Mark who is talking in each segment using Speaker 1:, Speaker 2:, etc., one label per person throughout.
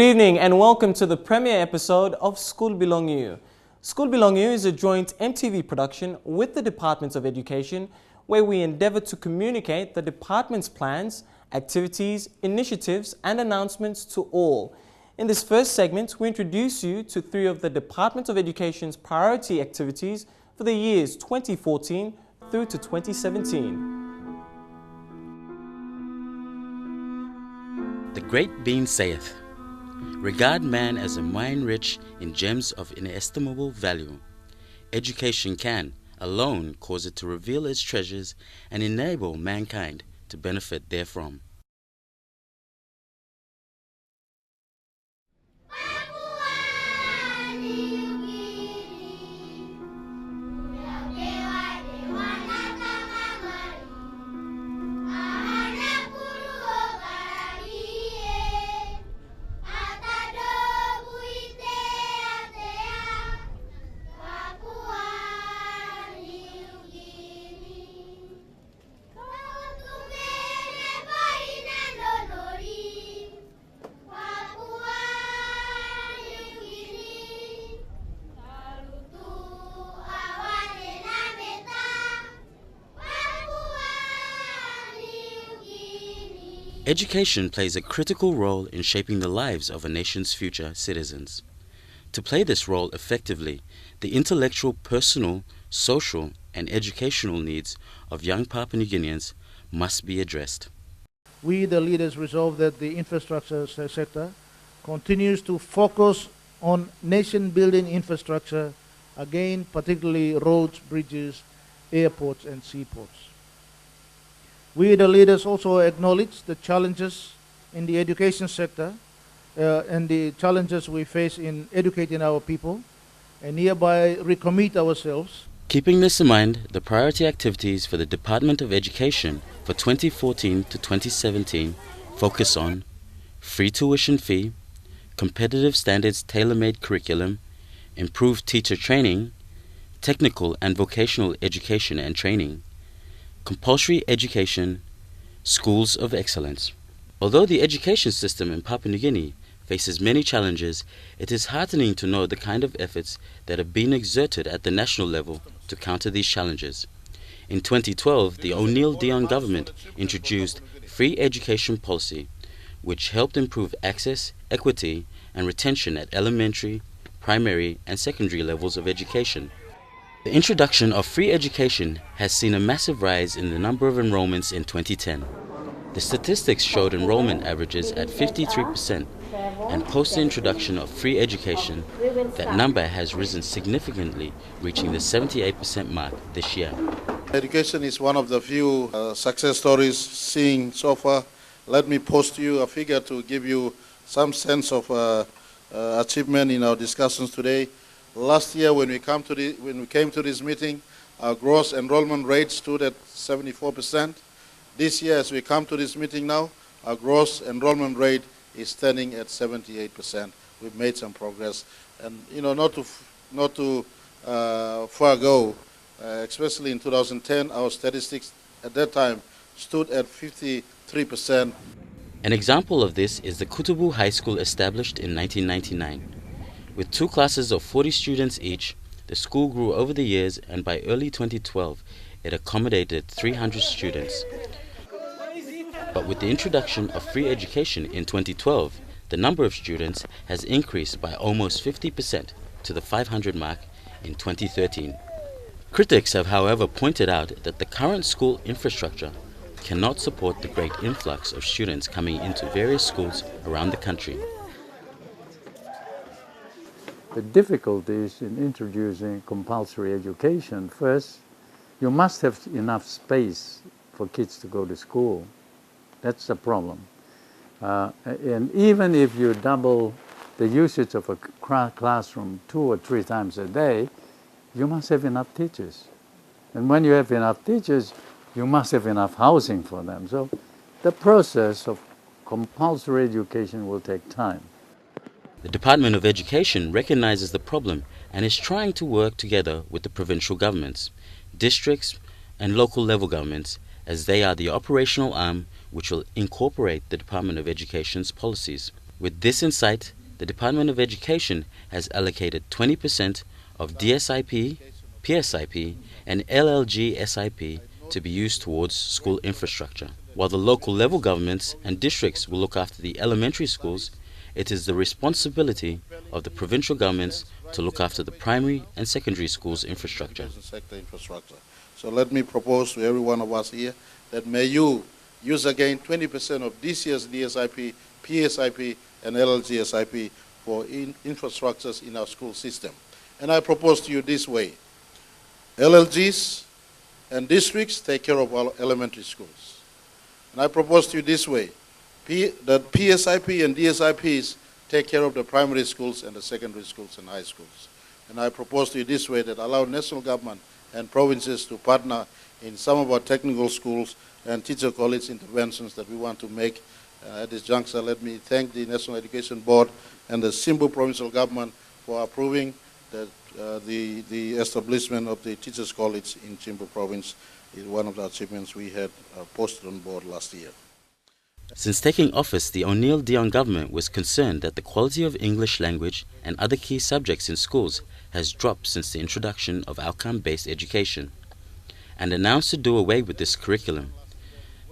Speaker 1: evening and welcome to the premiere episode of Skul Bilong. Skul Bilong is a joint MTV production with the Department of Education where we endeavor to communicate the department's plans, activities, initiatives and announcements to all. In this first segment, we introduce you to 3 of the Department of Education's priority activities for the years 2014 through to 2017.
Speaker 2: The great being saith, regard man as a mine rich in gems of inestimable value. Education can, alone, cause it to reveal its treasures and enable mankind to benefit therefrom. Education plays a critical role in shaping the lives of a nation's future citizens. To play this role effectively, the intellectual, personal, social, and educational needs of young Papua New Guineans must be addressed.
Speaker 3: We, the leaders, resolve that the infrastructure sector continues to focus on nation-building infrastructure, again, particularly roads, bridges, airports, and seaports. We, the leaders, also acknowledge the challenges in the education sector and the challenges we face in educating our people, and hereby recommit ourselves.
Speaker 2: Keeping this in mind, the priority activities for the Department of Education for 2014 to 2017 focus on free tuition fee, competitive standards tailor-made curriculum, improved teacher training, technical and vocational education and training, compulsory education, schools of excellence. Although the education system in Papua New Guinea faces many challenges, it is heartening to know the kind of efforts that have been exerted at the national level to counter these challenges. In 2012, the O'Neill Dion government introduced free education policy, which helped improve access, equity, and retention at elementary, primary, and secondary levels of education. The introduction of free education has seen a massive rise in the number of enrollments in 2010. The statistics showed enrollment averages at 53%, and post the introduction of free education, that number has risen significantly, reaching the 78% mark this year.
Speaker 4: Education is one of the few success stories seen so far. Let me post you a figure to give you some sense of achievement in our discussions today. Last year, when we came to this meeting, our gross enrollment rate stood at 74%. This year, as we come to this meeting now, our gross enrollment rate is standing at 78%. We've made some progress, and not to forego, especially in 2010, our statistics at that time stood at 53%.
Speaker 2: An example of this is the Kutubu High School, established in 1999. With 2 classes of 40 students each, the school grew over the years, and by early 2012, it accommodated 300 students. But with the introduction of free education in 2012, the number of students has increased by almost 50% to the 500 mark in 2013. Critics have, however, pointed out that the current school infrastructure cannot support the great influx of students coming into various schools around the country.
Speaker 5: The difficulties in introducing compulsory education, first, you must have enough space for kids to go to school. That's the problem. And even if you double the usage of a classroom 2 or 3 times a day, you must have enough teachers. And when you have enough teachers, you must have enough housing for them. So the process of compulsory education will take time.
Speaker 2: The Department of Education recognizes the problem and is trying to work together with the provincial governments, districts, and local level governments, as they are the operational arm which will incorporate the Department of Education's policies. With this in sight, the Department of Education has allocated 20% of DSIP, PSIP, and LLG SIP to be used towards school infrastructure. While the local level governments and districts will look after the elementary schools, it is the responsibility of the provincial governments to look after the primary and secondary schools infrastructure.
Speaker 4: So let me propose to every one of us here that may you use again 20% of this year's DSIP, PSIP, and LLG SIP for infrastructures in our school system. And I propose to you this way: LLGs and districts take care of our elementary schools. And I propose to you this way: that PSIP and DSIPs take care of the primary schools and the secondary schools and high schools. And I propose to you this way: that allow national government and provinces to partner in some of our technical schools and teacher college interventions that we want to make. At this juncture, let me thank the National Education Board and the Simbu Provincial Government for approving the establishment of the Teachers College in Chimbu Province. Is one of the achievements we had posted on board last year.
Speaker 2: Since taking office, the O'Neill-Dion government was concerned that the quality of English language and other key subjects in schools has dropped since the introduction of outcome-based education, and announced to do away with this curriculum.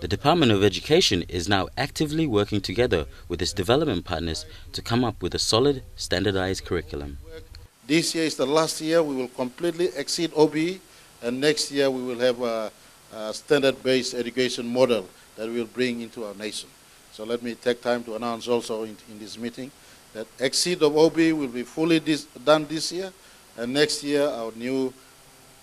Speaker 2: The Department of Education is now actively working together with its development partners to come up with a solid, standardized curriculum.
Speaker 4: This year is the last year. We will completely exceed OBE, and next year we will have a standard-based education model that we will bring into our nation. So let me take time to announce also in this meeting that exceed of OBE will be fully done this year, and next year our new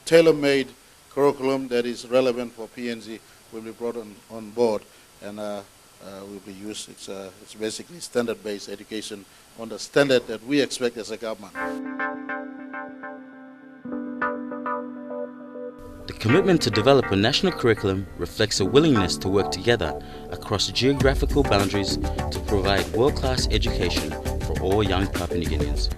Speaker 4: tailor-made curriculum that is relevant for PNG will be brought on board and will be used. It's basically standard-based education on the standard that we expect as a government.
Speaker 2: The commitment to develop a national curriculum reflects a willingness to work together across geographical boundaries to provide world-class education for all young Papua New Guineans.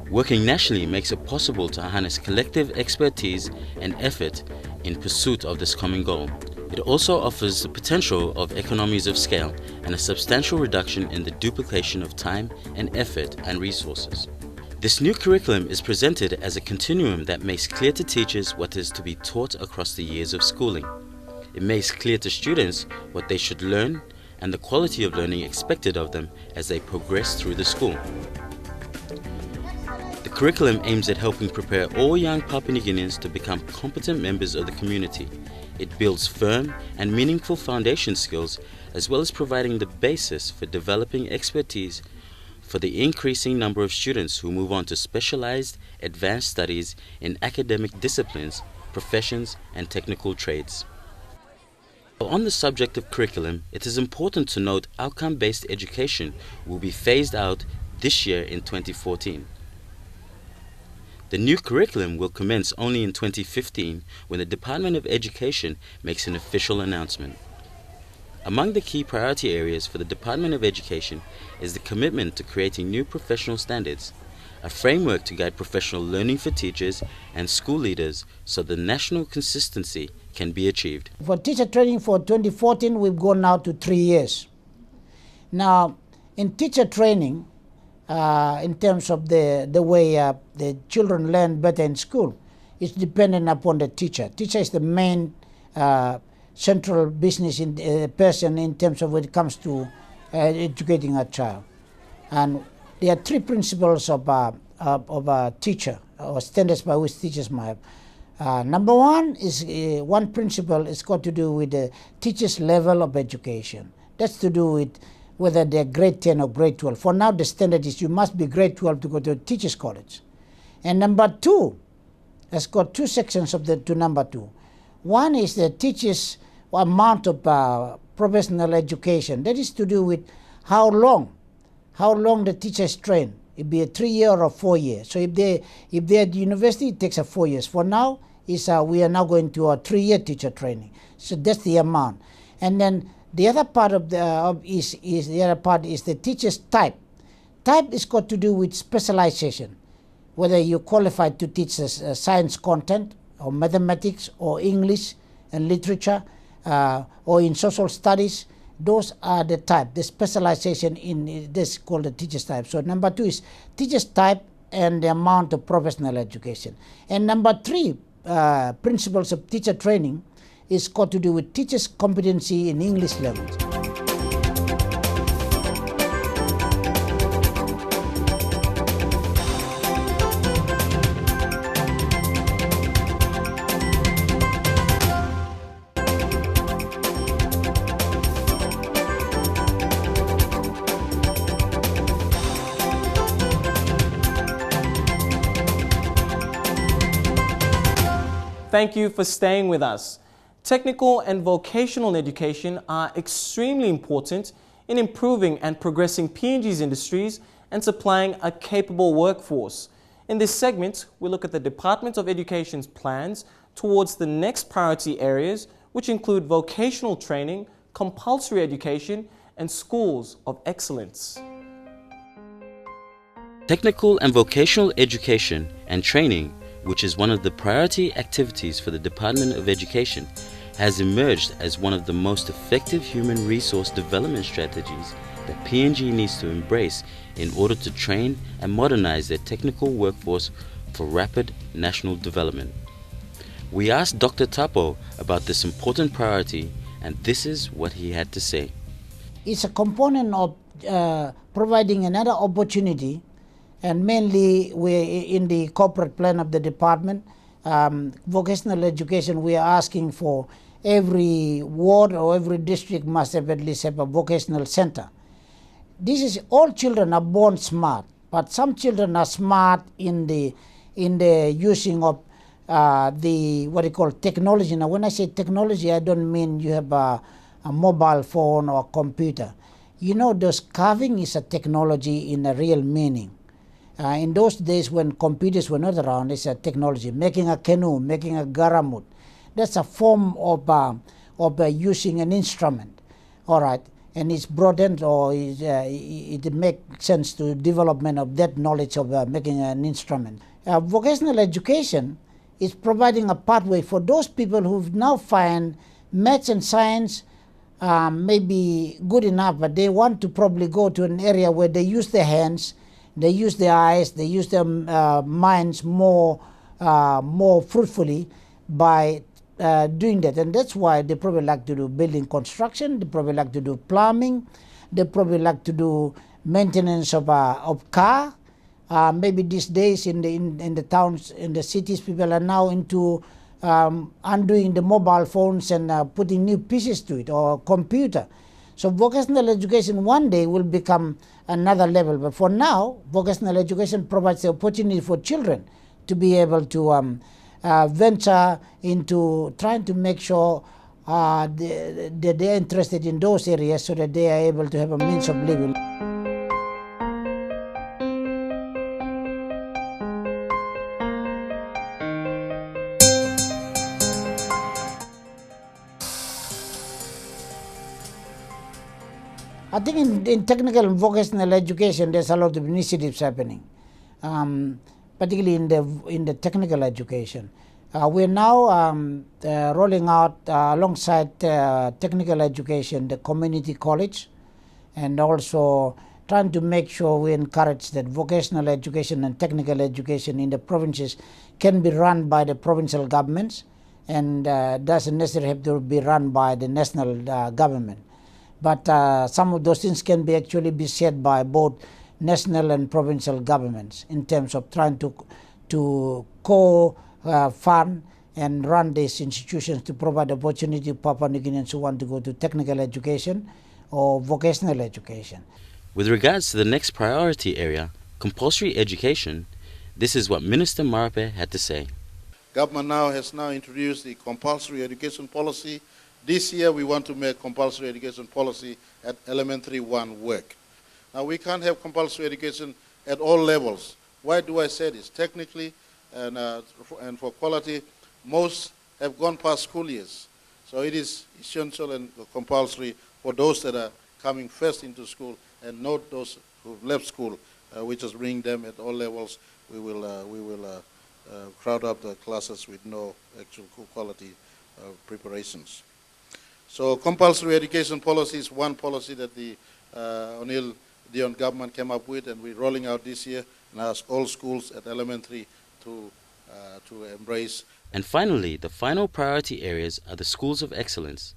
Speaker 2: Working nationally makes it possible to harness collective expertise and effort in pursuit of this common goal. It also offers the potential of economies of scale and a substantial reduction in the duplication of time and effort and resources. This new curriculum is presented as a continuum that makes clear to teachers what is to be taught across the years of schooling. It makes clear to students what they should learn and the quality of learning expected of them as they progress through the school. The curriculum aims at helping prepare all young Papua New Guineans to become competent members of the community. It builds firm and meaningful foundation skills, as well as providing the basis for developing expertise for the increasing number of students who move on to specialized advanced studies in academic disciplines, professions, and technical trades. On the subject of curriculum, it is important to note outcome-based education will be phased out this year in 2014. The new curriculum will commence only in 2015 when the Department of Education makes an official announcement. Among the key priority areas for the Department of Education is the commitment to creating new professional standards, a framework to guide professional learning for teachers and school leaders so the national consistency can be achieved.
Speaker 6: For teacher training for 2014, we've gone now to 3 years. Now, in teacher training, in terms of the way the children learn better in school, it's dependent upon the teacher. Teacher is the main central business person in terms of when it comes to educating a child. And there are 3 principles of a teacher, or standards by which teachers might have. Number one is one principle is got to do with the teacher's level of education. That's to do with whether they're grade 10 or grade 12. For now, the standard is you must be grade 12 to go to a teacher's college. And number 2, has got 2 sections to number 2. One is the teacher's amount of professional education. That is to do with how long the teacher is trained. It be a 3 year or 4 years. So if they're at university, it takes 4 years. For now, we are now going to a 3-year teacher training. So that's the amount. And then the other part is the teacher's type. Type is got to do with specialization, whether you're qualified to teach science content or mathematics or English and literature or in social studies. Those are the type, the specialization in this called the teacher's type. So number 2 is teacher's type and the amount of professional education. And number 3, principles of teacher training is got to do with teachers' competency in English language.
Speaker 1: Thank you for staying with us. Technical and vocational education are extremely important in improving and progressing PNG's industries and supplying a capable workforce. In this segment, we look at the Department of Education's plans towards the next priority areas, which include vocational training, compulsory education, and schools of excellence.
Speaker 2: Technical and vocational education and training, which is one of the priority activities for the Department of Education, has emerged as one of the most effective human resource development strategies that PNG needs to embrace in order to train and modernize their technical workforce for rapid national development. We asked Dr. Tapo about this important priority, and this is what he had to say.
Speaker 6: It's a component of providing another opportunity, and mainly in the corporate plan of the department, vocational education, we are asking for every ward or every district must have at least have a vocational center. This is, all children are born smart, but some children are smart in the using of the what you call technology. Now, when I say technology, I don't mean you have a mobile phone or a computer. You know, those carving is a technology in a real meaning. In those days when computers were not around, it's a technology. Making a canoe, making a garamut, that's a form of using an instrument. All right, and it's broadened, or it makes sense to development of that knowledge of making an instrument. Vocational education is providing a pathway for those people who now find maths and science maybe good enough, but they want to probably go to an area where they use their hands, they use their eyes, they use their minds more fruitfully by doing that. And that's why they probably like to do building construction, they probably like to do plumbing, they probably like to do maintenance of car. Maybe these days in the towns, in the cities, people are now into undoing the mobile phones and putting new pieces to it, or computer. So vocational education one day will become another level. But for now, vocational education provides the opportunity for children to be able to venture into trying to make sure that they're interested in those areas so that they are able to have a means of living. I think in technical and vocational education, there's a lot of initiatives happening, particularly in the technical education. We're now rolling out alongside technical education the community college, and also trying to make sure we encourage that vocational education and technical education in the provinces can be run by the provincial governments, and doesn't necessarily have to be run by the national government. But some of those things can be actually be shared by both national and provincial governments in terms of trying to co-fund and run these institutions to provide opportunity to Papua New Guineans who want to go to technical education or vocational education.
Speaker 2: With regards to the next priority area, compulsory education, this is what Minister Marape had to say.
Speaker 4: Government has introduced the compulsory education policy. This year we want to make compulsory education policy at elementary 1 work. Now we can't have compulsory education at all levels. Why do I say this? Technically and for quality, most have gone past school years. So it is essential and compulsory for those that are coming first into school, and not those who've left school. We just bring them at all levels. We will crowd up the classes with no actual quality preparations. So compulsory education policy is one policy that the O'Neill Dion government came up with, and we're rolling out this year and ask all schools at elementary to embrace.
Speaker 2: And finally, the final priority areas are the schools of excellence.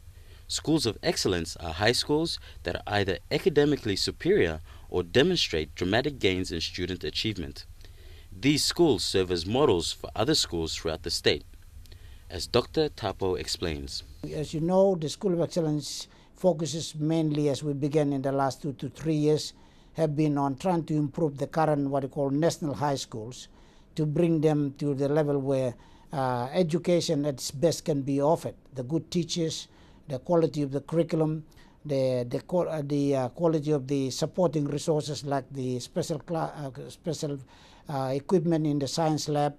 Speaker 2: Schools of excellence are high schools that are either academically superior or demonstrate dramatic gains in student achievement. These schools serve as models for other schools throughout the state. As Dr. Tapo explains.
Speaker 6: As you know, the School of Excellence focuses mainly, as we began in the last 2 to 3 years, have been on trying to improve the current what we call national high schools to bring them to the level where education at its best can be offered. The good teachers, the quality of the curriculum, the quality of the supporting resources like the special equipment in the science lab.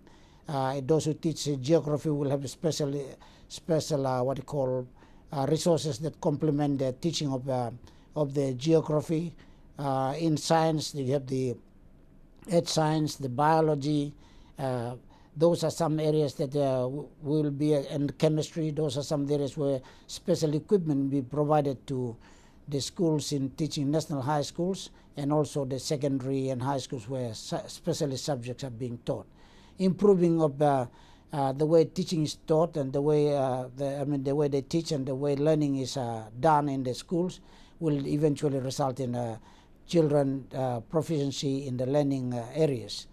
Speaker 6: Those who teach geography will have a special what you call resources that complement the teaching of the geography. In science, you have the earth science, the biology. Those are some areas that will be, and chemistry. Those are some areas where special equipment will be provided to the schools in teaching national high schools, and also the secondary and high schools where specialist subjects are being taught. Improving of the way teaching is taught and the way the way they teach and the way learning is done in the schools will eventually result in children proficiency in the learning areas.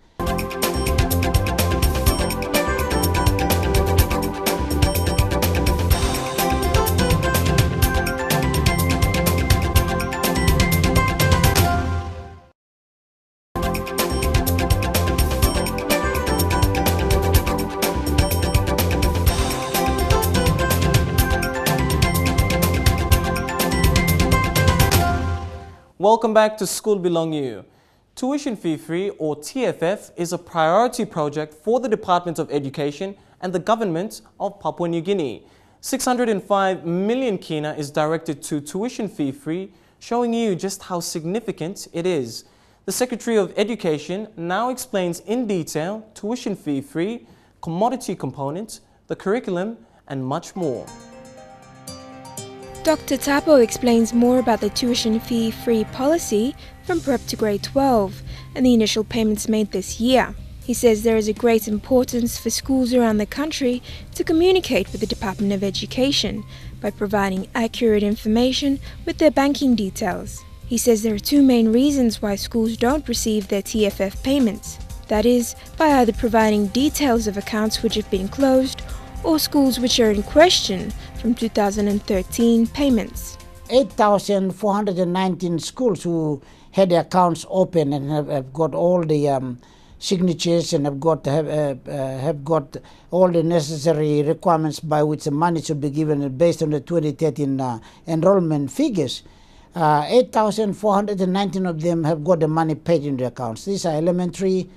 Speaker 1: Welcome back to School Bilong You. Tuition Fee Free, or TFF, is a priority project for the Department of Education and the government of Papua New Guinea. 605 million kina is directed to tuition fee free, showing you just how significant it is. The Secretary of Education now explains in detail tuition fee free, commodity components, the curriculum, and much more.
Speaker 7: Dr. Tapo explains more about the tuition fee-free policy from prep to grade 12 and the initial payments made this year. He says there is a great importance for schools around the country to communicate with the Department of Education by providing accurate information with their banking details. He says there are two main reasons why schools don't receive their TFF payments. That is, by either providing details of accounts which have been closed or schools which are in question from 2013 payments.
Speaker 6: 8,419 schools who had their accounts open and have got all the signatures and have got all the necessary requirements by which the money should be given based on the 2013 enrollment figures. 8,419 of them have got the money paid in their accounts. These are elementary,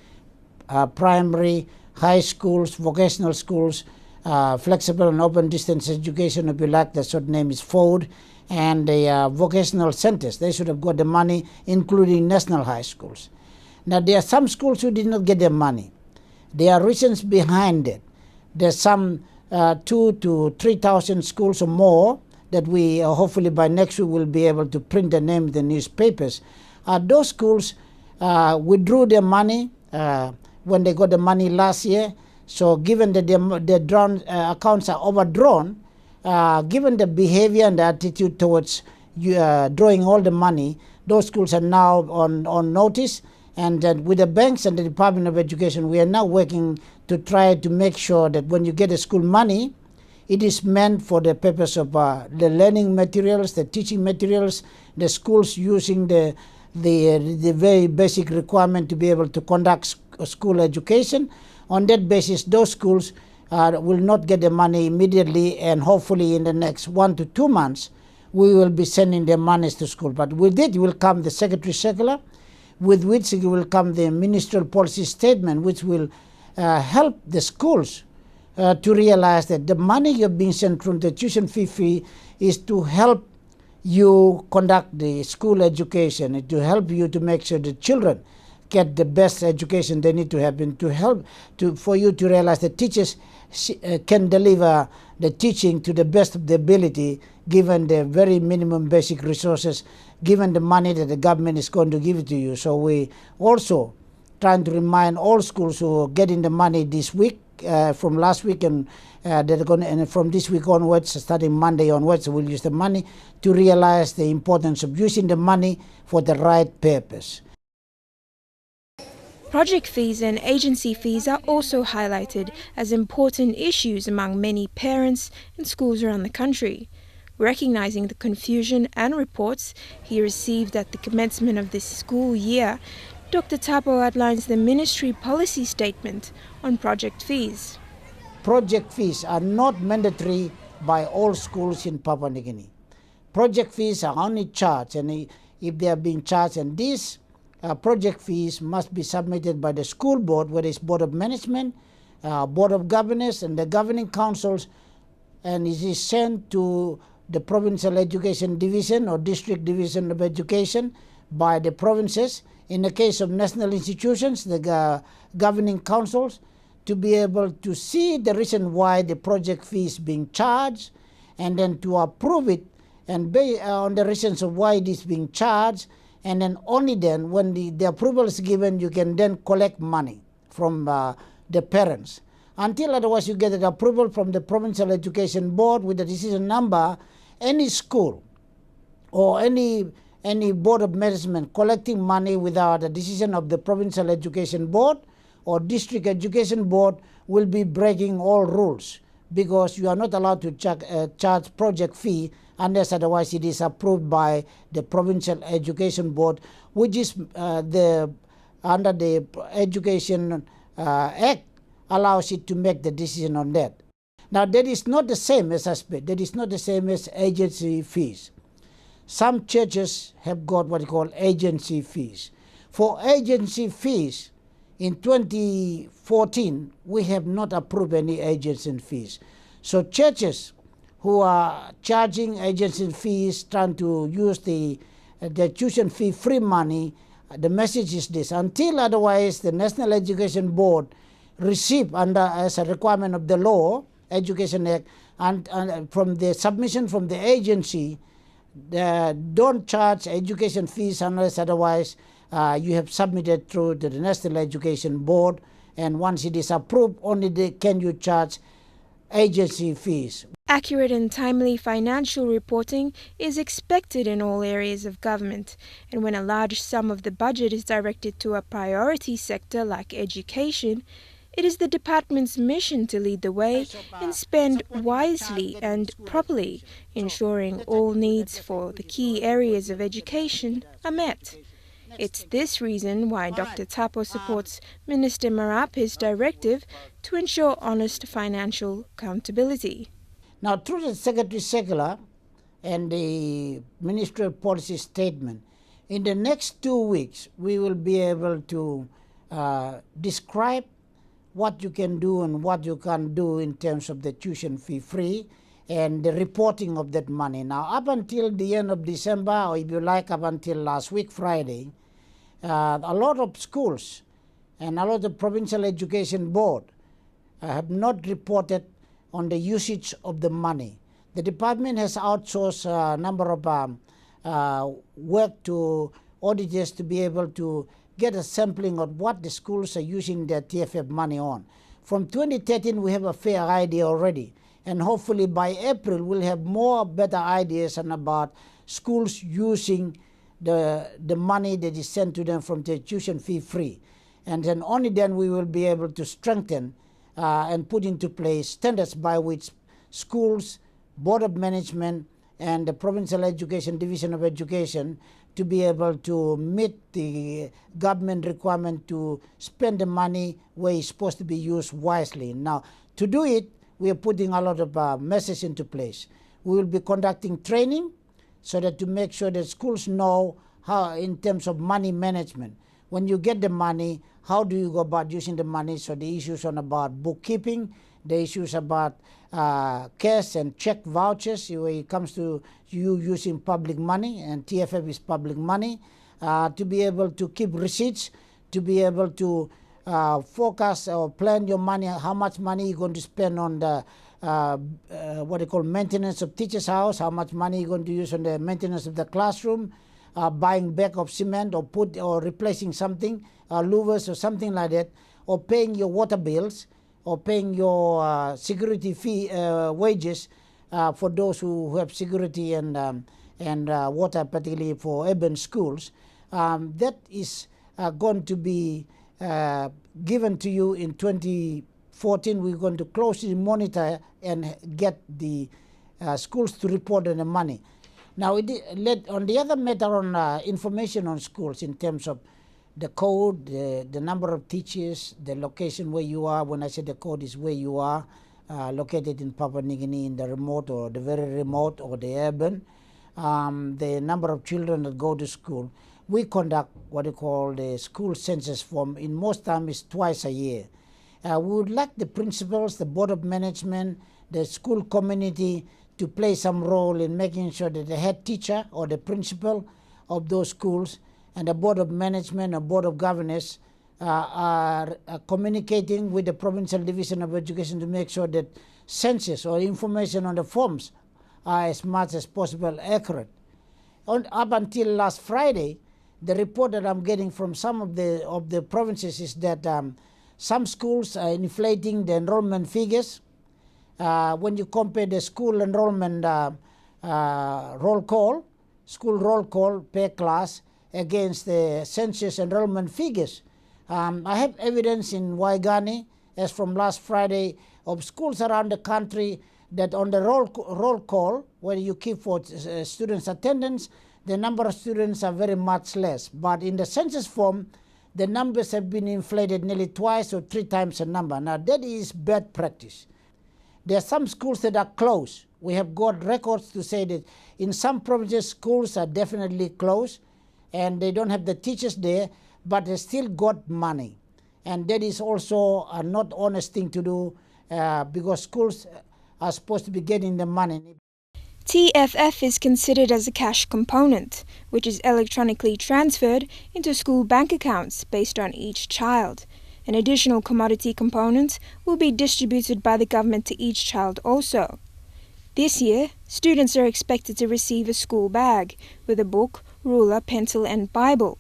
Speaker 6: primary, high schools, vocational schools, flexible and open distance education, if you like, the short name is FODE, and the vocational centers. They should have got the money, including national high schools. Now, there are some schools who did not get their money. There are reasons behind it. There's some 2,000 to 3,000 schools or more that we hopefully by next week will be able to print the name in the newspapers. Those schools withdrew their money when they got the money last year. So given that their accounts are overdrawn, given the behavior and the attitude towards drawing all the money, those schools are now on notice. And with the banks and the Department of Education, we are now working to try to make sure that when you get the school money, it is meant for the purpose of the learning materials, the teaching materials, the schools using the very basic requirement to be able to conduct school education. On that basis, those schools will not get the money immediately, and hopefully in the next 1 to 2 months, we will be sending their monies to school. But with it will come the Secretary Circular, with which will come the ministerial policy statement, which will help the schools to realize that the money you're being sent from the tuition fee is to help you conduct the school education, to help you to make sure the children get the best education they need to have, and to help for you to realize that teachers can deliver the teaching to the best of their ability, given the very minimum basic resources, given the money that the government is going to give it to you. So we also trying to remind all schools who are getting the money this week, from last week, and they're going to, and from this week onwards, starting Monday onwards, we'll use the money to realize the importance of using the money for the right purpose.
Speaker 7: Project fees and agency fees are also highlighted as important issues among many parents and schools around the country. Recognizing the confusion and reports he received at the commencement of this school year, Dr. Tapo outlines the ministry policy statement on project fees.
Speaker 6: Project fees are not mandatory by all schools in Papua New Guinea. Project fees are only charged, and if they are being charged, and these project fees must be submitted by the school board, whether it's Board of Management, Board of Governors, and the governing councils, and it is sent to the Provincial Education Division or District Division of Education by the provinces. In the case of national institutions, the governing councils, to be able to see the reason why the project fee is being charged, and then to approve it, and based on the reasons of why it is being charged, and then only then, when the approval is given, you can then collect money from the parents. Until otherwise you get the approval from the Provincial Education Board with the decision number, any school or any Board of Management collecting money without a decision of the Provincial Education Board or District Education Board will be breaking all rules, because you are not allowed to charge project fee unless otherwise it is approved by the Provincial Education Board, which is under the Education Act allows it to make the decision on that. Now that is not the same as aspect. That is not the same as agency fees. Some churches have got what you call agency fees. For agency fees, in 2014, we have not approved any agency fees. So churches who are charging agency fees, trying to use the tuition fee free money, the message is this: until otherwise the National Education Board receive as a requirement of the law, Education Act, and from the submission from the agency, don't charge education fees unless otherwise you have submitted through the National Education Board, and once it is approved, only can you charge agency fees.
Speaker 7: Accurate and timely financial reporting is expected in all areas of government, and when a large sum of the budget is directed to a priority sector like education, it is the department's mission to lead the way and spend wisely and properly, ensuring all needs for the key areas of education are met. It's this reason why Dr. Tapo supports Minister Marape's directive to ensure honest financial accountability.
Speaker 6: Now, through the Secretary Circular and the Ministerial Policy Statement, in the next 2 weeks, we will be able to describe what you can do and what you can't do in terms of the tuition fee free and the reporting of that money. Now, up until the end of December, or if you like, up until last week, Friday, a lot of schools and a lot of Provincial Education Board have not reported on the usage of the money. The department has outsourced a number of work to auditors to be able to get a sampling of what the schools are using their TFF money on. From 2013, we have a fair idea already, and hopefully by April, we'll have more better ideas and about schools using the money that is sent to them from the tuition fee free. And then only then we will be able to strengthen and put into place standards by which schools, Board of Management, and the Provincial Education Division of Education to be able to meet the government requirement to spend the money where it's supposed to be used wisely. Now, to do it, we are putting a lot of measures into place. We will be conducting training so that to make sure that schools know how, in terms of money management, when you get the money, how do you go about using the money? So the issues on about bookkeeping, the issues about cash and check vouchers when it comes to you using public money, and TFF is public money, to be able to keep receipts, to be able to forecast or plan your money, how much money you're going to spend on the what they call maintenance of teacher's house, how much money you're going to use on the maintenance of the classroom, buying bag of cement or replacing something, louvers or something like that, or paying your water bills, or paying your security fee wages for those who have security and water, particularly for urban schools. That is going to be given to you in 2014. We're going to closely monitor and get the schools to report on the money. Now, on the other matter on information on schools in terms of the code, the number of teachers, the location where you are. When I say the code is where you are, located in Papua New Guinea, in the remote or the very remote or the urban, the number of children that go to school. We conduct what we call the school census form. In most times, it's twice a year. We would like the principals, the board of management, the school community to play some role in making sure that the head teacher or the principal of those schools and the board of management or board of governors are communicating with the Provincial Division of Education to make sure that census or information on the forms are as much as possible accurate. Up until last Friday, the report that I'm getting from some of the provinces is that some schools are inflating the enrollment figures. When you compare the school enrollment school roll call per class against the census enrollment figures. I have evidence in Waigani, as from last Friday, of schools around the country that on the roll call, where you keep for students' attendance, the number of students are very much less. But in the census form, the numbers have been inflated nearly twice or three times the number. Now, that is bad practice. There are some schools that are closed. We have got records to say that in some provinces, schools are definitely closed, and they don't have the teachers there, but they still got money. And that is also a not honest thing to do because schools are supposed to be getting the money.
Speaker 7: TFF is considered as a cash component, which is electronically transferred into school bank accounts based on each child. An additional commodity component will be distributed by the government to each child also. This year, students are expected to receive a school bag with a book, ruler, pencil and Bible.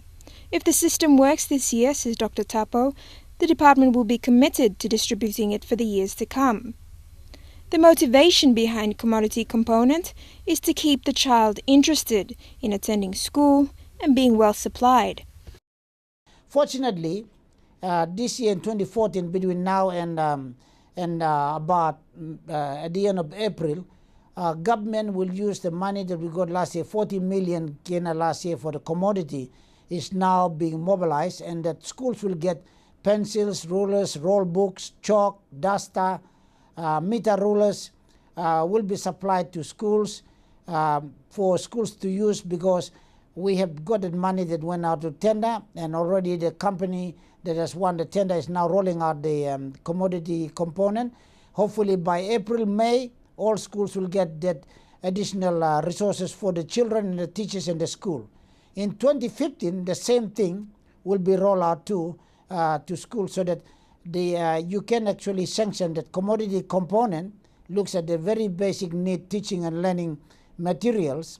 Speaker 7: If the system works this year, says Dr. Tapo, the department will be committed to distributing it for the years to come. The motivation behind commodity component is to keep the child interested in attending school and being well supplied.
Speaker 6: Fortunately, this year in 2014, between now and about at the end of April, government will use the money that we got last year, 40 million kina last year for the commodity, is now being mobilized, and that schools will get pencils, rulers, roll books, chalk, duster, meter rulers will be supplied to schools for schools to use, because we have got the money that went out to tender, and already the company that has won the tender is now rolling out the commodity component. Hopefully by April, May, all schools will get that additional resources for the children and the teachers in the school. In 2015, the same thing will be rolled out to schools, so that you can actually sanction that commodity component. Looks at the very basic need teaching and learning materials,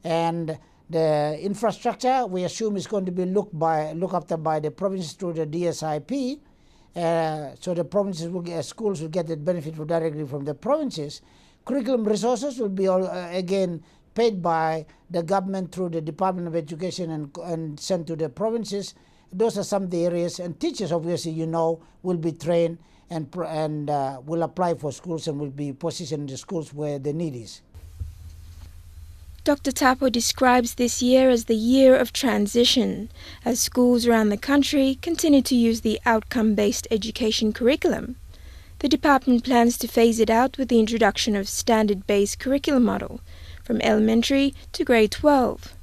Speaker 6: and the infrastructure we assume is going to be looked after by the provinces through the DSIP. So the provinces schools will get the benefit directly from the provinces. Curriculum resources will be again paid by the government through the Department of Education and sent to the provinces. Those are some of the areas, and teachers, obviously, will be trained and will apply for schools and will be positioned in the schools where the need is.
Speaker 7: Dr. Tapo describes this year as the year of transition, as schools around the country continue to use the outcome-based education curriculum. The department plans to phase it out with the introduction of standard-based curriculum model from elementary to grade 12.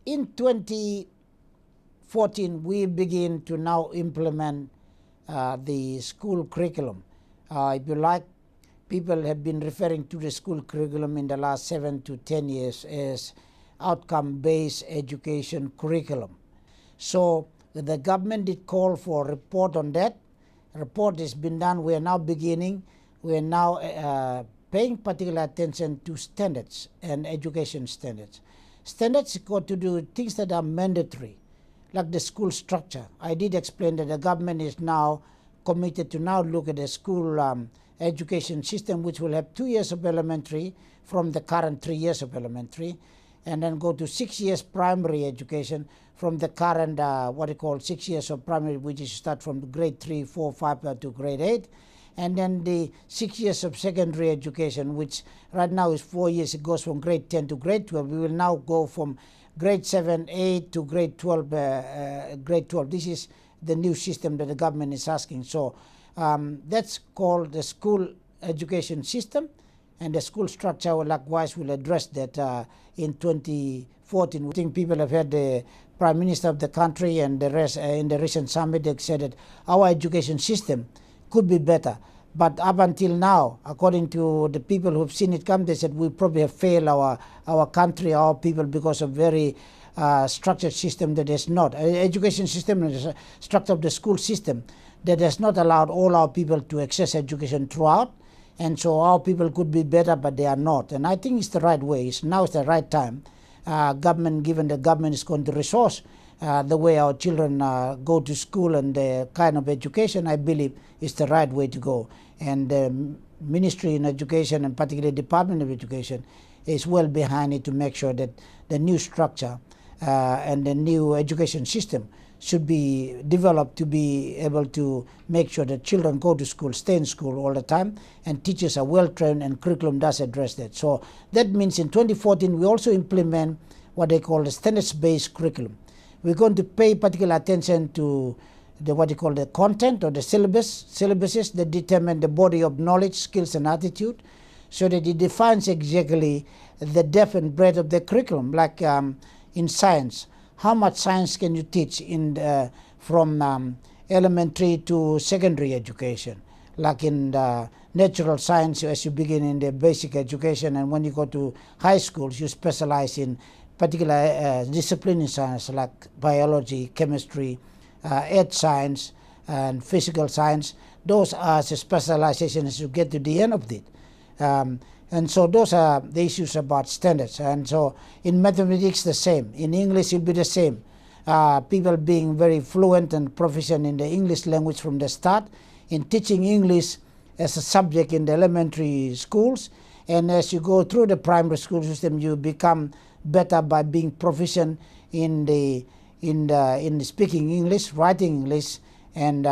Speaker 6: In 2014, we begin to now implement the school curriculum. If you like, people have been referring to the school curriculum in the last 7 to 10 years as outcome-based education curriculum. So The government did call for a report on that. A report has been done. We are now beginning. We are now paying particular attention to standards and education standards. Standards got to do with things that are mandatory, like the school structure. I did explain that the government is now committed to now look at the school education system, which will have 2 years of elementary from the current 3 years of elementary, and then go to 6 years primary education from the current 6 years of primary, which is start from grade 3, 4, 5 to grade 8, and then the 6 years of secondary education, which right now is 4 years. It goes from grade 10 to grade 12. We will now go from grade 7, 8 to grade 12. Grade 12. This is the new system that the government is asking. So that's called the school education system, and the school structure likewise will address that in 2014. I think people have heard the Prime Minister of the country and the rest in the recent summit. They said that our education system could be better. But up until now, according to the people who've seen it come, they said we probably have failed our country, our people, because of very structured system that is not. Education system is a structure of the school system that has not allowed all our people to access education throughout. And so our people could be better, but they are not. And I think it's the right way. Now it's the right time. Given the government is going to resource the way our children go to school and the kind of education, I believe is the right way to go. And the Ministry in Education, and particularly Department of Education, is well behind it to make sure that the new structure and the new education system should be developed to be able to make sure that children go to school, stay in school all the time, and teachers are well trained, and curriculum does address that. So that means in 2014 we also implement what they call the standards-based curriculum. We're going to pay particular attention to the content or the syllabuses that determine the body of knowledge, skills, and attitude, so that it defines exactly the depth and breadth of the curriculum. Like in science, how much science can you teach from elementary to secondary education? Like in natural science, as you begin in the basic education, and when you go to high schools, you specialize in particular discipline in science, like biology, chemistry, earth science, and physical science. Those are the specializations as you get to the end of it. And so those are the issues about standards. And so in mathematics, the same. In English, it'll be the same. People being very fluent and proficient in the English language from the start, in teaching English as a subject in the elementary schools. And as you go through the primary school system, you become better by being proficient in speaking English, writing English, and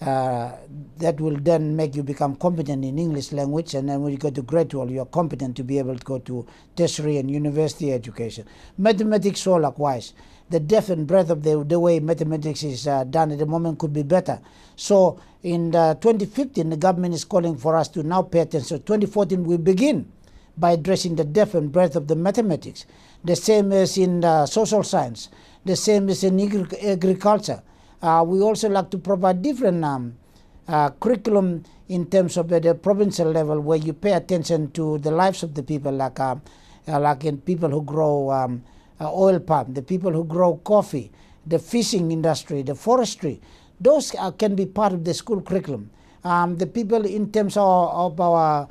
Speaker 6: that will then make you become competent in English language. And then when you go to grade 12, you are competent to be able to go to tertiary and university education. Mathematics, so likewise. The depth and breadth of the way mathematics is done at the moment could be better. So in 2015, the government is calling for us to now pay attention. So 2014, we begin by addressing the depth and breadth of the mathematics. The same as in social science. The same as in agriculture. We also like to provide different curriculum in terms of the provincial level, where you pay attention to the lives of the people, like in people who grow oil palm, the people who grow coffee, the fishing industry, the forestry. Those can be part of the school curriculum. The people in terms of our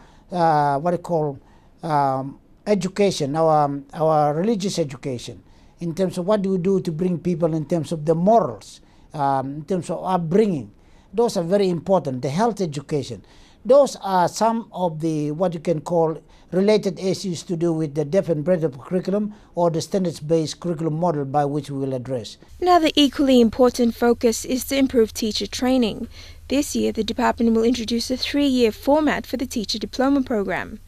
Speaker 6: education, our religious education, in terms of what do we do to bring people in terms of the morals, in terms of upbringing. Those are very important. The health education. Those are some of the what you can call related issues to do with the depth and breadth of curriculum, or the standards-based curriculum model by which we will address.
Speaker 7: Another equally important focus is to improve teacher training. This year, the department will introduce a 3-year format for the teacher diploma program.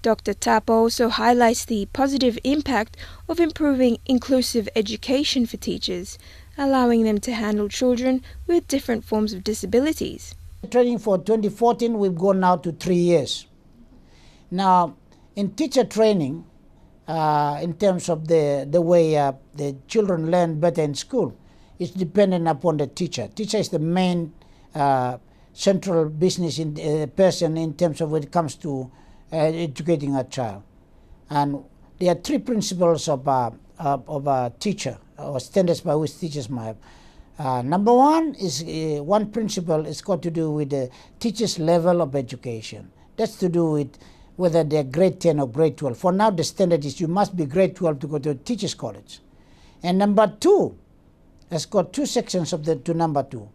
Speaker 7: Dr. Tapa also highlights the positive impact of improving inclusive education for teachers, allowing them to handle children with different forms of disabilities.
Speaker 6: Training for 2014, we've gone now to 3 years. Now, in teacher training, in terms of the way the children learn better in school, it's dependent upon the teacher. Teacher is the main central business person in terms of when it comes to educating a child. And there are 3 principles of a teacher, or standards by which teachers might have. Number one is one principle is got to do with the teachers' level of education. That's to do with whether they're grade 10 or grade 12. For now, the standard is you must be grade 12 to go to a teacher's college. And number two, it's got two sections of the to number two.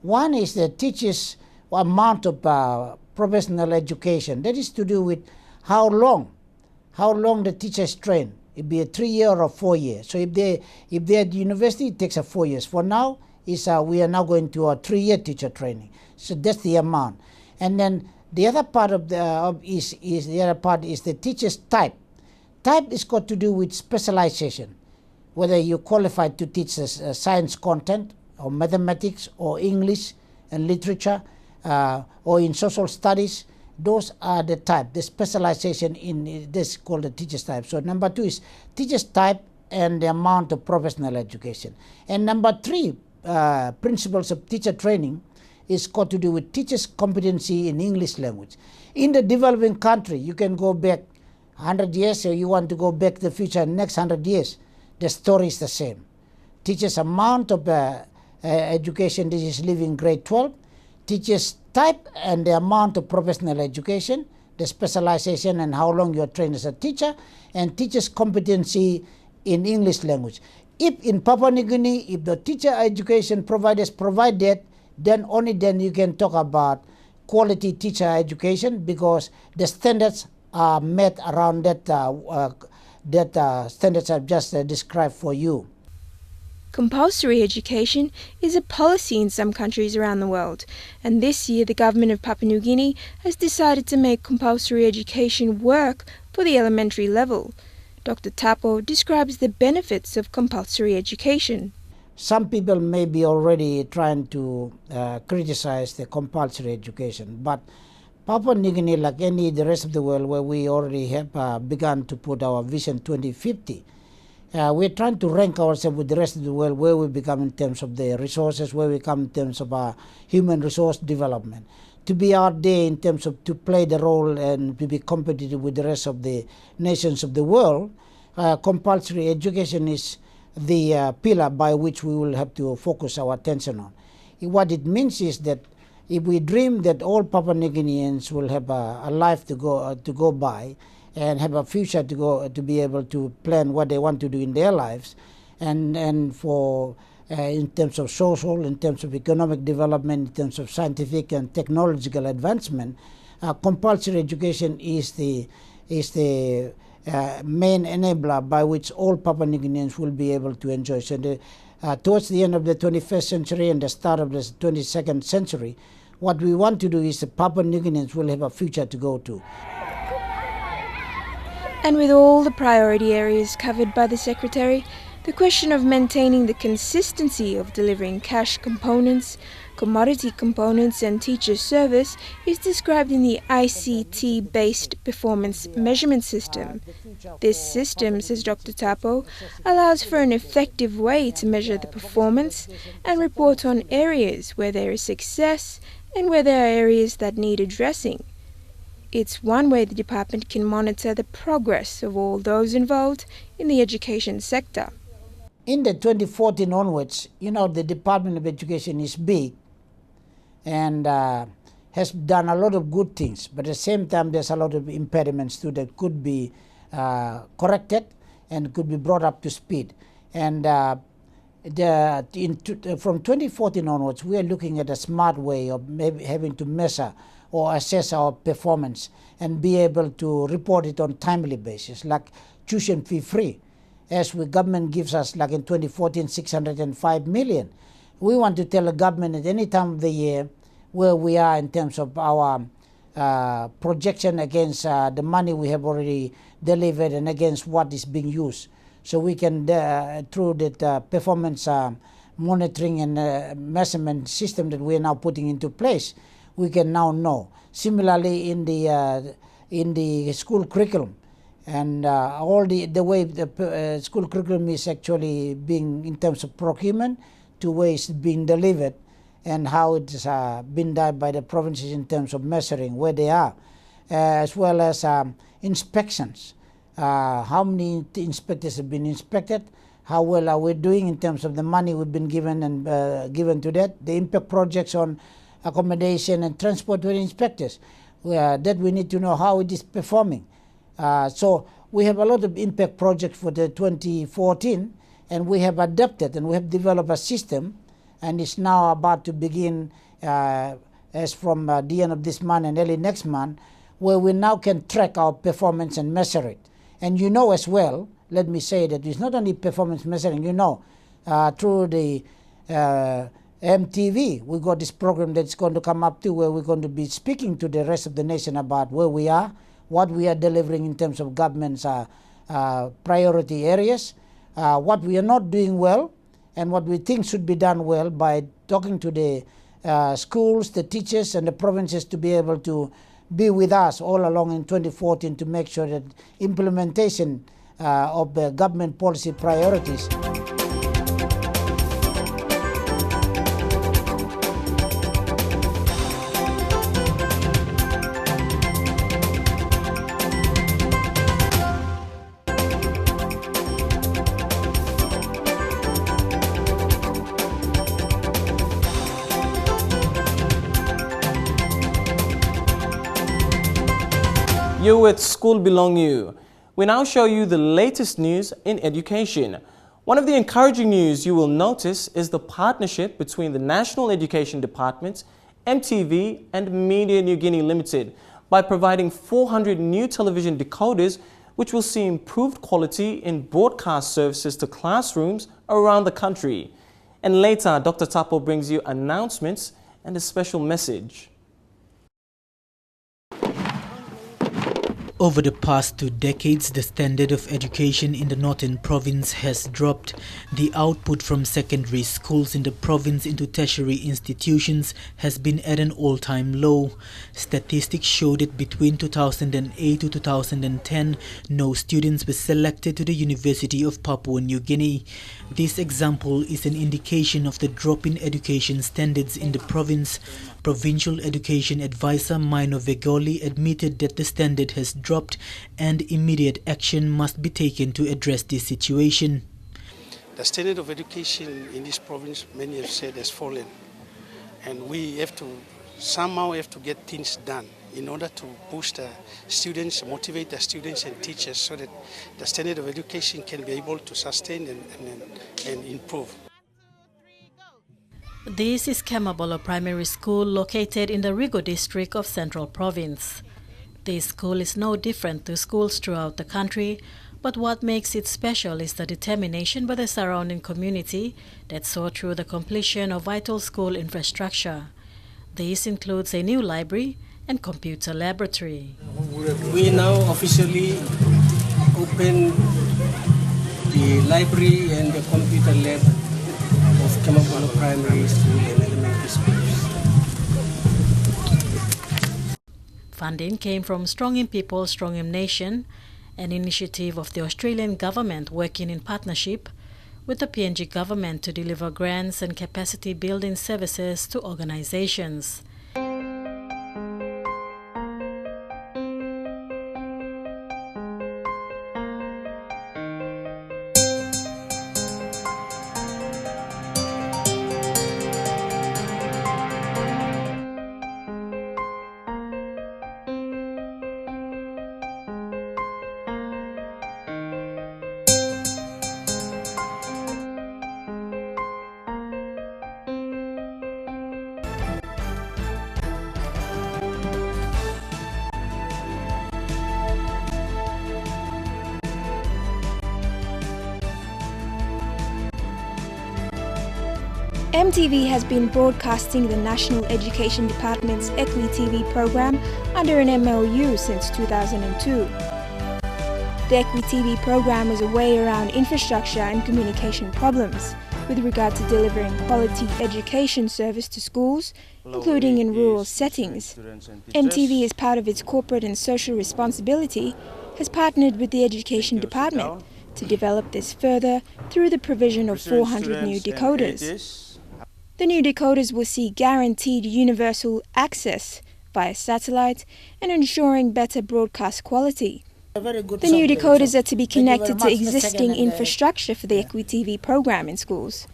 Speaker 6: One is the teachers' amount of professional education. That is to do with how long the teachers train. It be a 3-year or 4-year. So if they're at university, it takes 4 years. For now, we are now going to a 3-year teacher training. So that's the amount. And then the other part is the teacher's type. Type is got to do with specialization, whether you're qualified to teach science content or mathematics or English and literature or in social studies. Those are the type, the specialization in this called the teacher's type. So number two is teacher's type and the amount of professional education. And number three, principles of teacher training is got to do with teachers' competency in English language. In the developing country, you can go back 100 years, or you want to go back to the future, next 100 years, the story is the same. Teachers' amount of education, this is leaving grade 12, teachers' type and the amount of professional education, the specialization and how long you are trained as a teacher, and teachers' competency in English language. If in Papua New Guinea, if the teacher education providers provide that, then only then you can talk about quality teacher education, because the standards are met around that standards I've just described for you.
Speaker 7: Compulsory education is a policy in some countries around the world, and this year the government of Papua New Guinea has decided to make compulsory education work for the elementary level. Dr. Tapo describes the benefits of compulsory education.
Speaker 6: Some people may be already trying to criticize the compulsory education, but Papua New Guinea, like the rest of the world where we already have begun to put our Vision 2050, we're trying to rank ourselves with the rest of the world where we become in terms of the resources, where we come in terms of our human resource development. To be out there in terms of to play the role and to be competitive with the rest of the nations of the world, compulsory education is the pillar by which we will have to focus our attention on. What it means is that if we dream that all Papua New Guineans will have a life to go by, and have a future to be able to plan what they want to do in their lives, and for in terms of social, in terms of economic development, in terms of scientific and technological advancement, compulsory education is the main enabler by which all Papua New Guineans will be able to enjoy. So towards the end of the 21st century and the start of the 22nd century, what we want to do is the Papua New Guineans will have a future to go to.
Speaker 7: And with all the priority areas covered by the Secretary, the question of maintaining the consistency of delivering cash components, commodity components and teacher service is described in the ICT-based performance measurement system. This system, says Dr. Tapo, allows for an effective way to measure the performance and report on areas where there is success and where there are areas that need addressing. It's one way the department can monitor the progress of all those involved in the education sector.
Speaker 6: In the 2014 onwards, the Department of Education is big and has done a lot of good things, but at the same time there's a lot of impediments too that could be corrected and could be brought up to speed. And from 2014 onwards, we are looking at a smart way of maybe having to measure or assess our performance and be able to report it on timely basis, like tuition fee free. As the government gives us, like in 2014, 605 million. We want to tell the government at any time of the year where we are in terms of our projection against the money we have already delivered and against what is being used. So we can, through that performance monitoring and measurement system that we are now putting into place, we can now know. Similarly, in the school curriculum, and all the way the school curriculum is actually being, in terms of procurement, to ways being delivered, and how it's been done by the provinces in terms of measuring where they are, as well as inspections. How many inspectors have been inspected, how well are we doing in terms of the money we've been given and given to that. The impact projects on accommodation and transport with inspectors, that we need to know how it is performing. So we have a lot of impact projects for the 2014, and we have adapted and we have developed a system, and it's now about to begin as from the end of this month and early next month, where we now can track our performance and measure it. And you know as well, let me say that it's not only performance measuring, you know, through the MTV, we got this program that's going to come up to where we're going to be speaking to the rest of the nation about where we are, what we are delivering in terms of government's priority areas, what we are not doing well, and what we think should be done well by talking to the schools, the teachers, and the provinces to be able to be with us all along in 2014 to make sure that implementation of the government policy priorities.
Speaker 1: You're with School Bilong You. We now show you the latest news in education. One of the encouraging news you will notice is the partnership between the National Education Department, MTV and Media New Guinea Limited by providing 400 new television decoders which will see improved quality in broadcast services to classrooms around the country. And later, Dr. Tapo brings you announcements and a special message.
Speaker 8: Over the past 2 decades, the standard of education in the Northern Province has dropped. The output from secondary schools in the province into tertiary institutions has been at an all-time low. Statistics show that between 2008 to 2010, no students were selected to the University of Papua New Guinea. This example is an indication of the drop in education standards in the province. Provincial Education Advisor Mino Vegoli admitted that the standard has dropped and immediate action must be taken to address this situation.
Speaker 9: The standard of education in this province, many have said, has fallen. And we have to somehow get things done in order to boost the students, motivate the students and teachers so that the standard of education can be able to sustain and improve.
Speaker 10: This is Kemabolo Primary School located in the Rigo district of Central Province. This school is no different to schools throughout the country, but what makes it special is the determination by the surrounding community that saw through the completion of vital school infrastructure. This includes a new library and computer laboratory.
Speaker 11: We now officially open the library and the computer lab of Kemabolo Primary School and Elementary Schools.
Speaker 10: Funding came from Strong in People, Strong in Nation, an initiative of the Australian government working in partnership with the PNG government to deliver grants and capacity building services to organizations.
Speaker 7: MTV has been broadcasting the National Education Department's Equi TV program under an MOU since 2002. The Equi TV program is a way around infrastructure and communication problems with regard to delivering quality education service to schools, including in rural settings. MTV, as part of its corporate and social responsibility, has partnered with the Education Department to develop this further through the provision of 400 new decoders. The new decoders will see guaranteed universal access via satellite and ensuring better broadcast quality. The new decoders are to be connected to existing infrastructure for the EquiTV program in schools.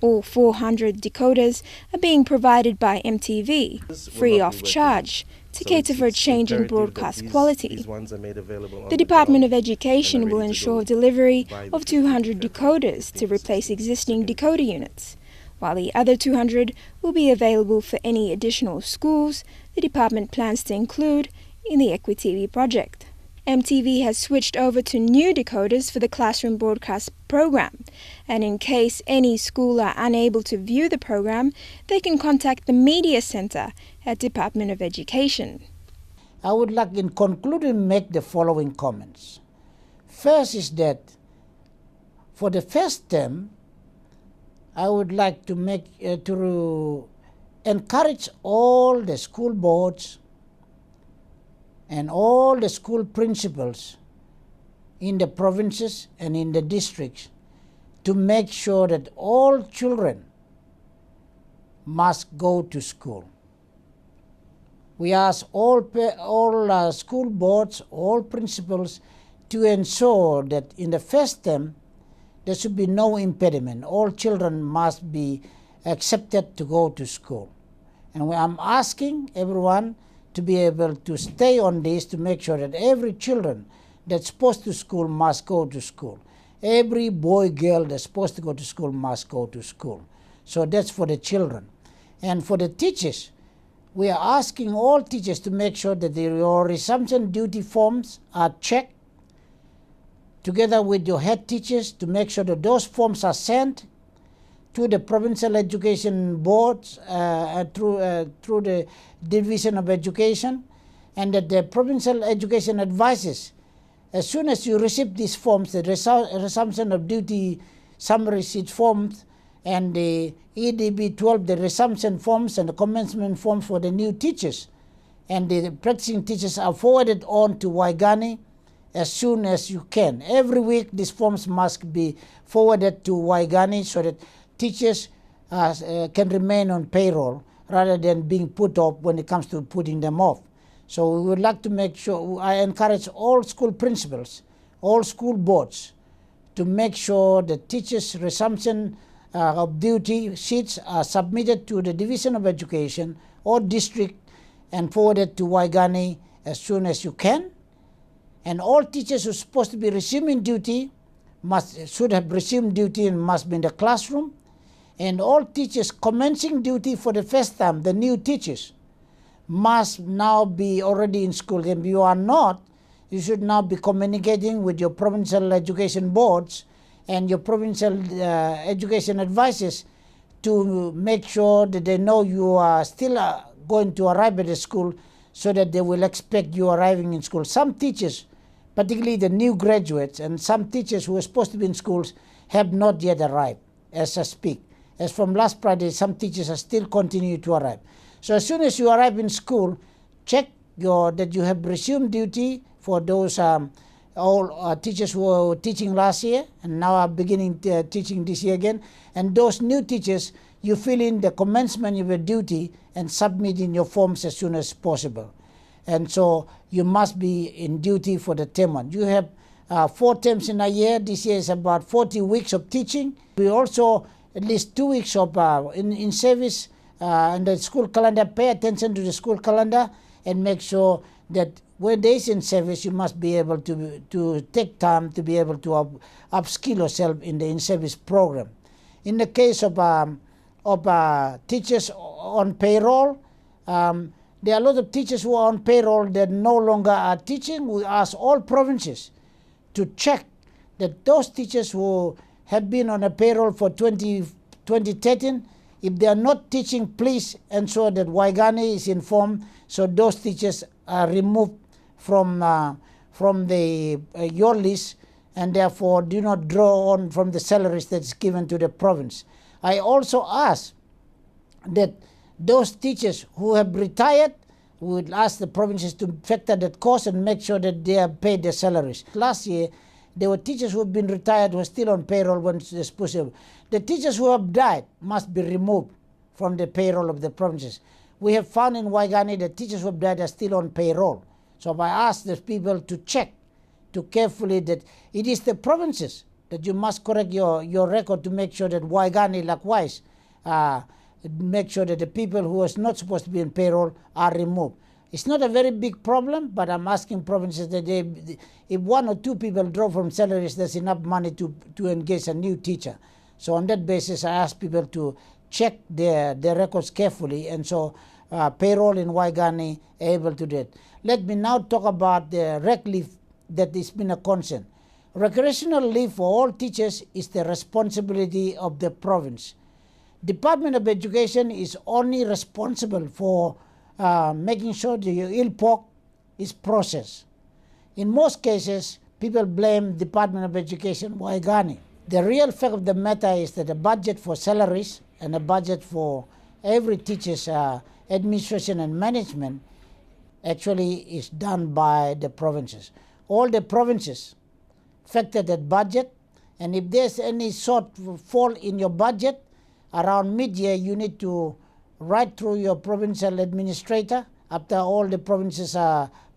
Speaker 7: All 400 decoders are being provided by MTV, free of charge, to cater for a change in broadcast quality. The Department of Education will ensure delivery of 200 decoders to replace existing decoder units, while the other 200 will be available for any additional schools the department plans to include in the EquiTV project. MTV has switched over to new decoders for the classroom broadcast program, and in case any school are unable to view the program, they can contact the Media Center at Department of Education.
Speaker 6: I would like, in concluding, make the following comments. First is that for the first term, I would like to encourage all the school boards and all the school principals in the provinces and in the districts to make sure that all children must go to school. We ask all school boards, all principals to ensure that in the first term there should be no impediment. All children must be accepted to go to school. And I'm asking everyone to be able to stay on this to make sure that every children that's supposed to school must go to school. Every boy, girl that's supposed to go to school must go to school. So that's for the children. And for the teachers, we are asking all teachers to make sure that your resumption duty forms are checked together with your head teachers to make sure that those forms are sent to the provincial education boards through the Division of Education, and that the provincial education advises, as soon as you receive these forms, the resumption of duty summary sheet forms and the EDB 12, the resumption forms and the commencement forms for the new teachers and the practicing teachers are forwarded on to Waigani as soon as you can. Every week these forms must be forwarded to Waigani so that teachers can remain on payroll rather than being put off when it comes to putting them off. So we would like to make sure, I encourage all school principals, all school boards to make sure the teachers' resumption of duty sheets are submitted to the Division of Education or district and forwarded to Waigani as soon as you can. And all teachers who are supposed to be resuming duty should have resumed duty and must be in the classroom. And all teachers commencing duty for the first time, the new teachers, must now be already in school. If you are not, you should now be communicating with your provincial education boards and your provincial education advisors to make sure that they know you are still going to arrive at the school so that they will expect you arriving in school. Some teachers, particularly the new graduates, and some teachers who are supposed to be in schools have not yet arrived as I speak. As from last Friday, some teachers are still continuing to arrive. So as soon as you arrive in school, check that you have resumed duty for those all teachers who were teaching last year and now are beginning teaching this year again. And those new teachers, you fill in the commencement of your duty and submit in your forms as soon as possible. And so you must be in duty for the term one. You have 4 terms in a year. This year is about 40 weeks of teaching. We also at least 2 weeks of in service in the school calendar. Pay attention to the school calendar and make sure that when there is in service, you must be able to take time to be able to upskill yourself in the in-service program. In the case of teachers on payroll, there are a lot of teachers who are on payroll that no longer are teaching. We ask all provinces to check that those teachers who have been on a payroll for 2013, if they are not teaching, please ensure that Waigani is informed so those teachers are removed from your list and therefore do not draw on from the salaries that's given to the province. I also ask that those teachers who have retired, we would ask the provinces to factor that cost and make sure that they are paid their salaries. Last year, there were teachers who have been retired who are still on payroll when they're supposed to. The teachers who have died must be removed from the payroll of the provinces. We have found in Waigani that teachers who have died are still on payroll. So I ask the people to check to carefully that it is the provinces that you must correct your record to make sure that Waigani likewise make sure that the people who are not supposed to be in payroll are removed. It's not a very big problem, but I'm asking provinces that if one or two people draw from salaries, there's enough money to engage a new teacher. So on that basis, I ask people to check their records carefully, and so payroll in Waigani able to do it. Let me now talk about the rec leave that has been a concern. Recreational leave for all teachers is the responsibility of the province. Department of Education is only responsible for making sure the ILPOC is processed. In most cases, people blame Department of Education, Waigani. The real fact of the matter is that the budget for salaries and the budget for every teacher's administration and management actually is done by the provinces. All the provinces factor that budget, and if there's any shortfall in your budget, around mid-year you need to write through your provincial administrator after all the provinces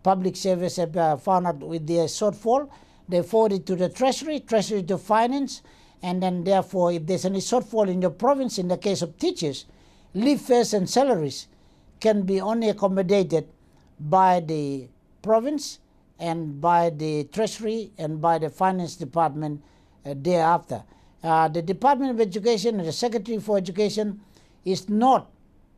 Speaker 6: public service have found out with their shortfall. They forward it to the Treasury to Finance, and then therefore if there's any shortfall in your province, in the case of teachers, leave fares and salaries can be only accommodated by the province and by the Treasury and by the Finance Department thereafter. The Department of Education and the Secretary for Education is not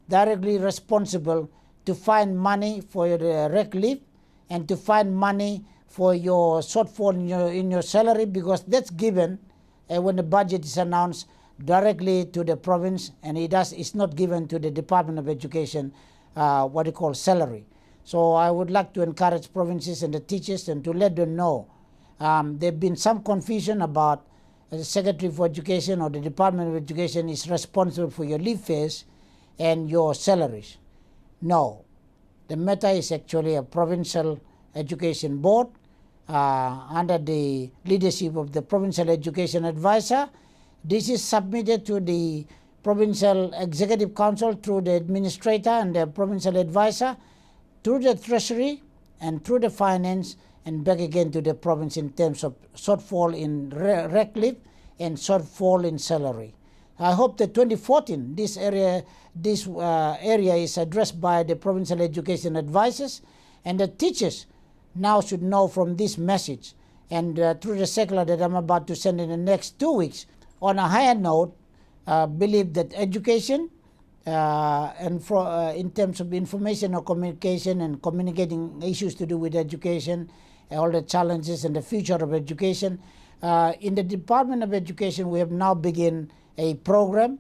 Speaker 6: directly responsible to find money for your rec leave and to find money for your shortfall in your salary, because that's given when the budget is announced directly to the province, and it's not given to the Department of Education what you call salary. So I would like to encourage provinces and the teachers and to let them know there have been some confusion about the Secretary for Education or the Department of Education is responsible for your leave fares and your salaries. No, the matter is actually a provincial education board under the leadership of the provincial education advisor. This is submitted to the provincial executive council through the administrator and the provincial advisor, through the Treasury and through the finance, and back again to the province in terms of shortfall in rec leave and shortfall in salary. I hope that 2014 this area is addressed by the provincial education advisors, and the teachers now should know from this message, and through the circular that I'm about to send in the next 2 weeks. On a higher note, believe that education and in terms of information or communication and communicating issues to do with education, all the challenges and the future of education. In the Department of Education, we have now begun a program,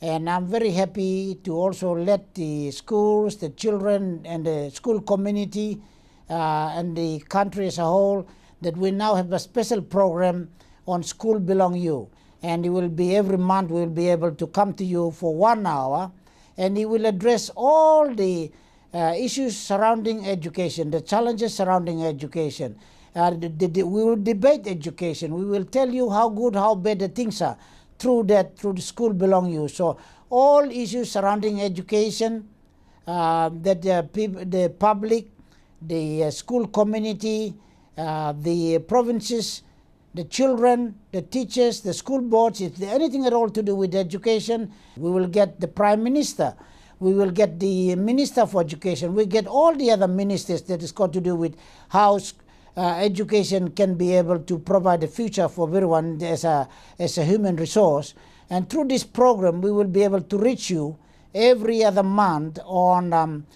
Speaker 6: and I'm very happy to also let the schools, the children, and the school community and the country as a whole that we now have a special program on Skul Bilong You. And it will be every month we will be able to come to you for 1 hour, and it will address all the issues surrounding education, the challenges surrounding education. We will debate education. We will tell you how good, how bad the things are through the Skul Bilong You. So all issues surrounding education that the public, the school community, the provinces, the children, the teachers, the school boards, if there's anything at all to do with education, we will get the Prime Minister, we will get the Minister for Education, we get all the other ministers that is got to do with how education can be able to provide a future for everyone as a human resource. And through this program, we will be able to reach you every other month on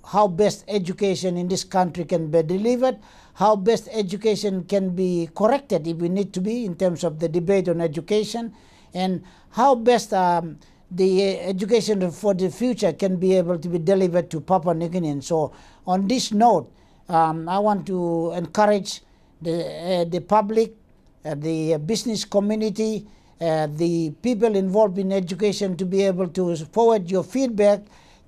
Speaker 6: how best education in this country can be delivered, how best education can be corrected if we need to be in terms of the debate on education, and how best the education for the future can be able to be delivered to Papua New Guineans. So on this note, I want to encourage the public, the business community, the people involved in education to be able to forward your feedback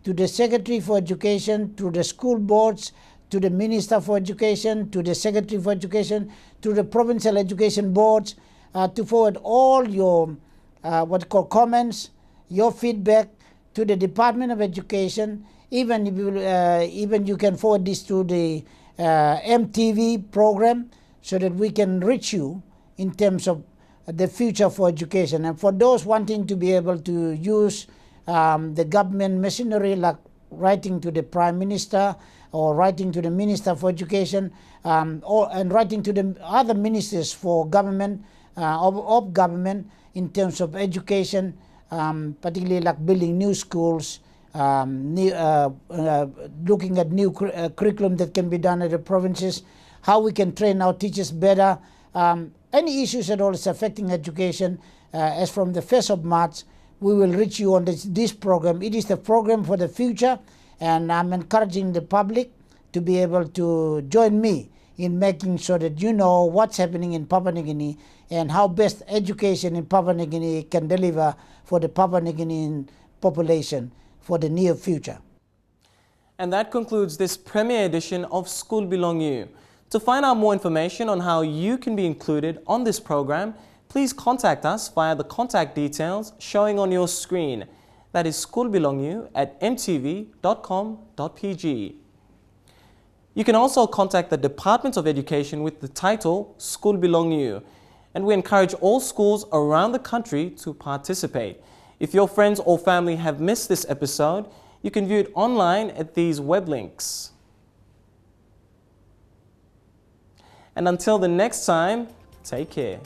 Speaker 6: to the Secretary for Education, to the school boards, to the Minister for Education, to the Secretary for Education, to the provincial education boards, to forward all your comments, your feedback to the Department of Education. Even you can forward this to the MTV program so that we can reach you in terms of the future for education. And for those wanting to be able to use the government machinery, like writing to the Prime Minister or writing to the Minister for Education, and writing to the other ministers for government, of government in terms of education, particularly like building new schools, looking at new curriculum that can be done at the provinces, how we can train our teachers better, any issues at all is affecting education. As from the 1st of March, we will reach you on this program. It is the program for the future, and I'm encouraging the public to be able to join me in making sure that you know what's happening in Papua New Guinea and how best education in Papua New Guinea can deliver for the Papua New Guinean population for the near future.
Speaker 1: And that concludes this premiere edition of Skul Bilong You. To find out more information on how you can be included on this program, please contact us via the contact details showing on your screen. That is skulbilongyou@mtv.com.pg. You can also contact the Department of Education with the title Skul Bilong You, and we encourage all schools around the country to participate. If your friends or family have missed this episode, you can view it online at these web links. And until the next time, take care.